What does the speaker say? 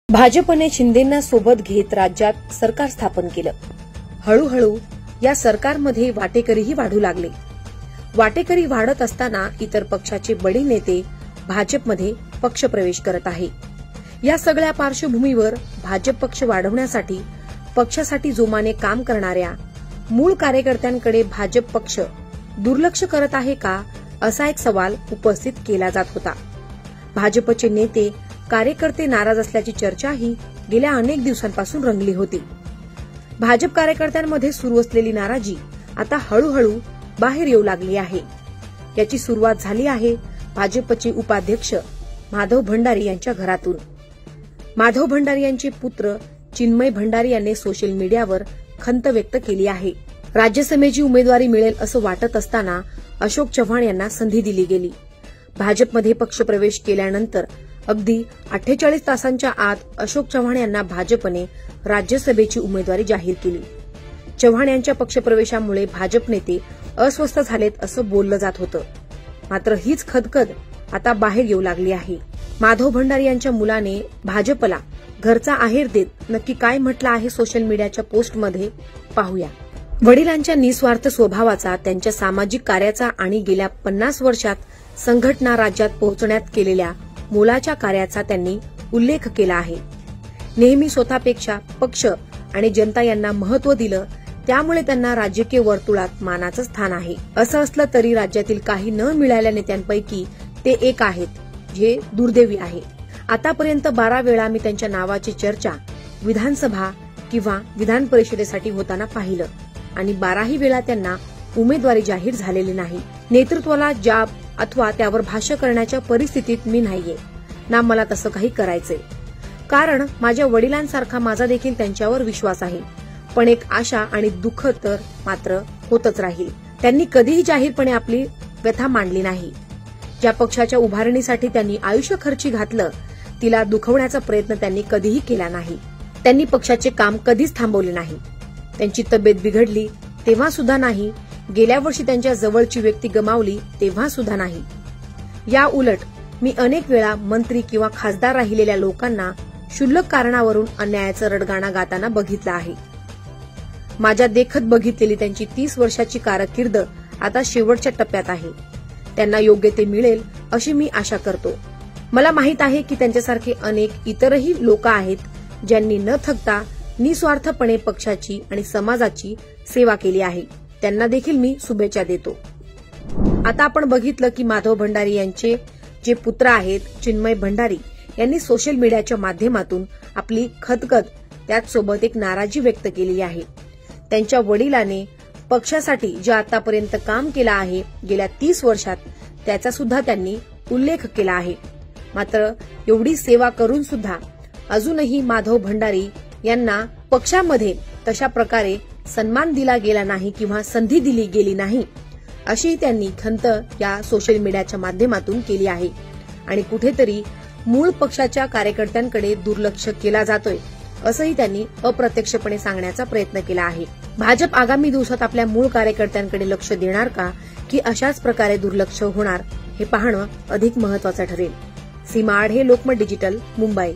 भाजपने शिंदेंना सोबत घेत राज्यात सरकार स्थापन केलं। हळूहळू या सरकारमध्ये वाटेकरीही वाढू लागले। वाटेकरी वाढत असताना इतर पक्षाचे बडे नेते भाजपमध्ये पक्षप्रवेश करत आहे। या सगळ्या पार्श्वभूमीवर भाजप पक्ष वाढवण्यासाठी पक्षासाठी जोमाने काम करणाऱ्या मूळ कार्यकर्त्यांकडे भाजप पक्ष दुर्लक्ष करत आहे का, असा एक सवाल उपस्थित केला जात होता। भाजपचे नेते कार्यकर्ते नाराज असल्याची चर्चाही गेल्या अनेक दिवसांपासून रंगली होती। भाजप कार्यकर्त्यांमध्ये सुरू असलेली नाराजी आता हळूहळू बाहेर येऊ लागली आहे। याची सुरुवात झाली आहे भाजपचे उपाध्यक्ष माधव भंडारी यांच्या घरातून। माधव भंडारी यांचे पुत्र चिन्मय भंडारी यांनी सोशल मीडियावर खंत व्यक्त केली आहे। राज्यसभेची उमेदवारी मिळेल असं वाटत असताना अशोक चव्हाण यांना संधी दिली गेली। भाजपमध्ये पक्षप्रवेश केल्यानंतर अगदी 48 तासांच्या आत अशोक चव्हाण यांना भाजपने राज्यसभेची उमेदवारी जाहीर केली। चव्हाण यांच्या पक्षप्रवेशामुळे भाजप नेते अस्वस्थ झालेत असं बोललं जात होतं। मात्र हीच खदखद आता बाहेर येऊ लागली आहे। माधव भंडारी यांच्या मुलाने भाजपला घरचा आहेर देत नक्की काय म्हटलं आहे सोशल मीडियाच्या पोस्टमध्ये पाहूया। वडिलांच्या निस्वार्थ स्वभावाचा, त्यांच्या सामाजिक कार्याचा आणि गेल्या 50 वर्षात संघटना राज्यात पोहोचण्यात केलेल्या मोलाच्या कार्याचा त्यांनी उल्लेख केला आहे। नेहमी स्वतःपेक्षा पक्ष आणि जनता यांना महत्त्व दिलं, त्यामुळे त्यांना राजकीय वर्तुळात मानाचं स्थान आहे। असं असलं तरी राज्यातील काही न मिळालेल्या नेत्यांपैकी ते एक आहेत, जे दुर्दैवी आहे। आतापर्यंत 12 वेळा मी त्यांच्या नावाची चर्चा विधानसभा किंवा विधान परिषदेसाठी होताना पाहिलं आणि 12ही वेळा त्यांना उमेदवारी जाहीर झालेली नाही। नेतृत्वाला जाब अथवा त्यावर भाष्य करण्याच्या परिस्थितीत मी नाहीये ना मला तसं काही करायचंय, कारण माझ्या वडिलांसारखा माझा देखील त्यांच्यावर विश्वास आहे। पण एक आशा आणि दुःख तर मात्र होतच राहील। त्यांनी कधीही जाहीरपणे आपली व्यथा मांडली नाही। ज्या पक्षाच्या उभारणीसाठी त्यांनी आयुष्य खर्ची घातलं, तिला दुखवण्याचा प्रयत्न त्यांनी कधीही केला नाही। त्यांनी पक्षाचे काम कधीच थांबवले नाही। त्यांची तब्येत बिघडली तेव्हा सुद्धा नाही, गेल्या वर्षी त्यांच्या जवळची व्यक्ती गमावली तेव्हा सुद्धा नाही। या उलट मी अनेक वेळा मंत्री किंवा खासदार राहिलेल्या लोकांना क्षुल्लक कारणावरून अन्यायाचं रडगाणं गाताना बघितलं आहे। माझ्या देखत बघितलेली त्यांची 30 वर्षाची कारकीर्द आता शेवटच्या टप्प्यात आहे। त्यांना योग्य ते मिळेल अशी मी आशा करतो। मला माहित आहे की त्यांच्यासारखे अनेक इतरही लोक आहेत, ज्यांनी न थकता निस्वार्थपणे पक्षाची आणि समाजाची सेवा केली आहे। त्यांना देखील मी शुभेच्छा देतो। आता आपण बघितलं की माधव भंडारी यांचे जे पुत्र आहेत चिन्मय भंडारी यांनी सोशल मीडियाच्या माध्यमातून आपली खदखद त्याचसोबत एक नाराजी व्यक्त केली आहे। त्यांच्या वडिलांनी पक्षासाठी जे आतापर्यंत काम केलं आहे गेल्या 30 वर्षात, त्याचा सुद्धा त्यांनी उल्लेख केला आहे। मात्र एवढी सेवा करून सुद्धा अजूनही माधव भंडारी यांना पक्षामध्ये तशा प्रकारे सन्मान दिला गेला नाही किंवा संधी दिली गेली नाही, अशी त्यांनी खंत या सोशल मीडियाच्या माध्यमातून केली आहे। आणि कुठेतरी मूळ पक्षाच्या कार्यकर्त्यांकडे दुर्लक्ष केला जातोय असंही त्यांनी अप्रत्यक्षपणे सांगण्याचा प्रयत्न केला आहे। भाजप आगामी दिवसात आपल्या मूळ कार्यकर्त्यांकडे लक्ष देणार का, की अशाच प्रकारे दुर्लक्ष होणार, हे पाहणं अधिक महत्त्वाचं ठरेल। सीमा आढे, लोकमत डिजिटल, मुंबई।